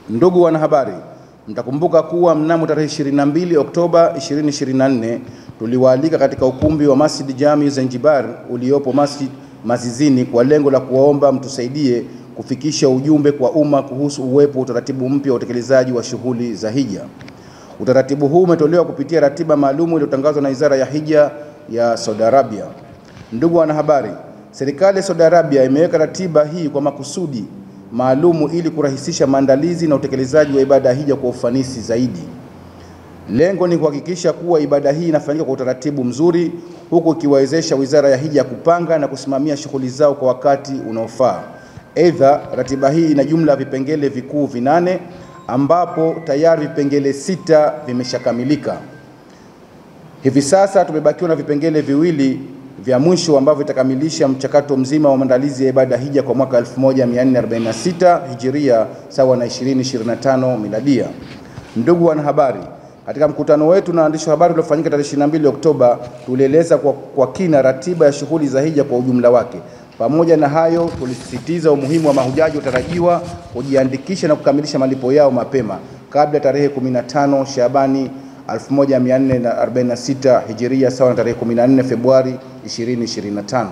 Ndugu wanahabari, mtakumbuka kuwa mnamo tarehe 22 Oktoba 2024 tuliwaalika katika ukumbi wa Masjid Jami Zanzibar uliopo Masjid Mazizini kwa lengo la kuwaomba mtusaidie kufikisha ujumbe kwa umma kuhusu uwepo utaratibu mpya wa utekelezaji wa shughuli za hija. Utaratibu huu umetolewa kupitia ratiba maalumu iliyotangazwa na Wizara ya Hija ya Saudi Arabia. Ndugu wanahabari, serikali ya Saudi Arabia imeweka ratiba hii kwa makusudi maalumu ili kurahisisha maandalizi na utekelezaji wa ibada ya hija kwa ufanisi zaidi. Lengo ni kuhakikisha kuwa ibada hii inafanyika kwa utaratibu mzuri, huku ikiwezesha Wizara ya Hija kupanga na kusimamia shughuli zao kwa wakati unaofaa. Aidha, ratiba hii ina jumla ya vipengele vikuu 8 ambapo tayari vipengele 6 vimeshakamilika. Hivi sasa tumebakiwa na vipengele 2 vya mwisho ambavyo vitakamilisha mchakato mzima wa maandalizi ya ibada hija kwa mwaka 1446 Hijiria sawa na 2025 Miladia. Ndugu wanahabari, katika mkutano wetu na waandishi wa habari uliofanyika tarehe 22 Oktoba, tulieleza kwa kina ratiba ya shughuli za hija kwa ujumla wake. Pamoja na hayo, tulisisitiza umuhimu wa mahujaji watarajiwa kujiandikisha na kukamilisha malipo yao mapema kabla tarehe 15 Shabani 1446 Hijiria sawa na tarehe 14 Februari 2025.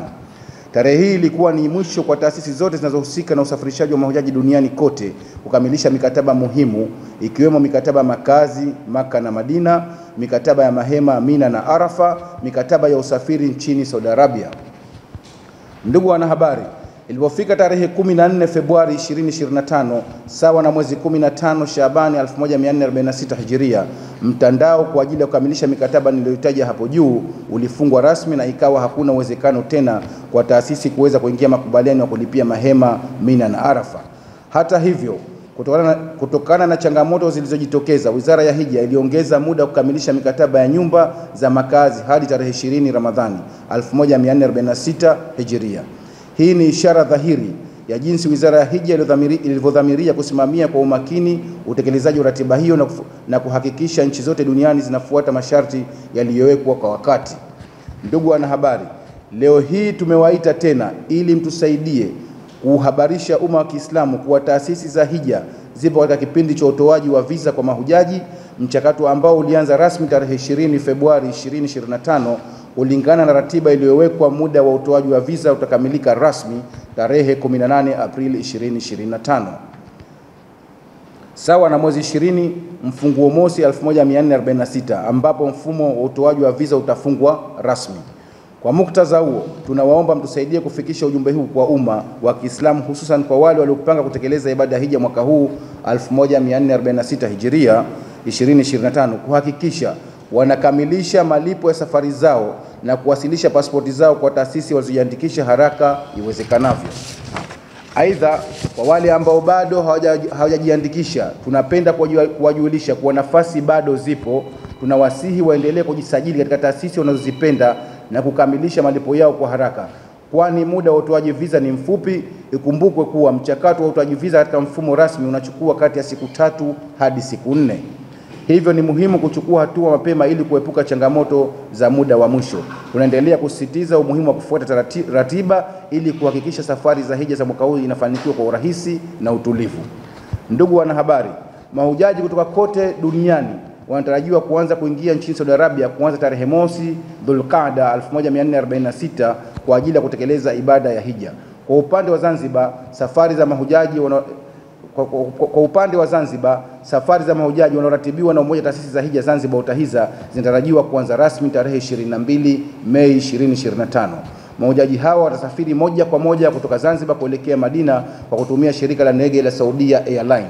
Tarehe hii ilikuwa ni mwisho kwa taasisi zote zinazohusika na usafirishaji wa mahujaji duniani kote kukamilisha mikataba muhimu, ikiwemo mikataba makazi Maka na Madina, mikataba ya mahema Mina na Arafa, mikataba ya usafiri nchini Saudi Arabia. Ndugu wanahabari, ilipofika tarehe 14 Februari 2025 sawa na mwezi 15 Shabani 1446 Hijiria, mtandao kwa ajili ya kukamilisha mikataba niliyotaja hapo juu ulifungwa rasmi na ikawa hakuna uwezekano tena kwa taasisi kuweza kuingia makubaliano ya kulipia mahema Mina na Arafa. Hata hivyo, kutokana na changamoto zilizojitokeza, Wizara ya Hija iliongeza muda wa kukamilisha mikataba ya nyumba za makazi hadi tarehe 20 Ramadhani 1446 Hijiria. Hii ni ishara dhahiri ya jinsi Wizara ya Hija ilivyodhamiria kusimamia kwa umakini utekelezaji wa ratiba hiyo na kuhakikisha nchi zote duniani zinafuata masharti yaliyowekwa kwa wakati. Ndugu wanahabari, leo hii tumewaita tena ili mtusaidie kuhabarisha umma wa Kiislamu kuwa taasisi za hija zipo katika kipindi cha utoaji wa visa kwa mahujaji, mchakato ambao ulianza rasmi tarehe 20 Februari 2025 kulingana na ratiba iliyowekwa. Muda wa utoaji wa visa utakamilika rasmi tarehe 18 Aprili 2025 sawa na mwezi 20 mfunguo mosi 1446 ambapo mfumo wa utoaji wa visa utafungwa rasmi. Kwa muktadha huo, tunawaomba mtusaidie kufikisha ujumbe huu kwa umma wa Kiislamu, hususan kwa wale waliopanga kutekeleza ibada hija mwaka huu 1446 Hijiria 2025 kuhakikisha wanakamilisha malipo ya safari zao na kuwasilisha pasipoti zao kwa taasisi walizojiandikisha haraka iwezekanavyo. Aidha, kwa wale ambao bado hawajajiandikisha, tunapenda kuwajulisha kuwa nafasi bado zipo. Tunawasihi waendelee kujisajili katika taasisi wanazozipenda na kukamilisha malipo yao kwa haraka, kwani muda wa utoaji visa ni mfupi. Ikumbukwe kuwa mchakato wa utoaji visa katika mfumo rasmi unachukua kati ya siku 3 hadi siku 4. Hivyo ni muhimu kuchukua hatua mapema ili kuepuka changamoto za muda wa mwisho. Tunaendelea kusisitiza umuhimu wa kufuata ratiba ili kuhakikisha safari za hija za mwaka huu inafanikiwa kwa urahisi na utulivu. Ndugu wanahabari, mahujaji kutoka kote duniani wanatarajiwa kuanza kuingia nchini Saudi Arabia kuanza tarehe mosi Dhulqaada 1446 kwa ajili ya kutekeleza ibada ya hija. Kwa upande wa Zanzibar, safari za mahujaji wanaoratibiwa na Umoja wa Taasisi za Hija Zanzibar UTAHIZA zinatarajiwa kuanza rasmi tarehe 22 Mei 2025. Mahujaji hawa watasafiri moja kwa moja kutoka Zanzibar kuelekea Madina kwa kutumia shirika la ndege la Saudia Airline.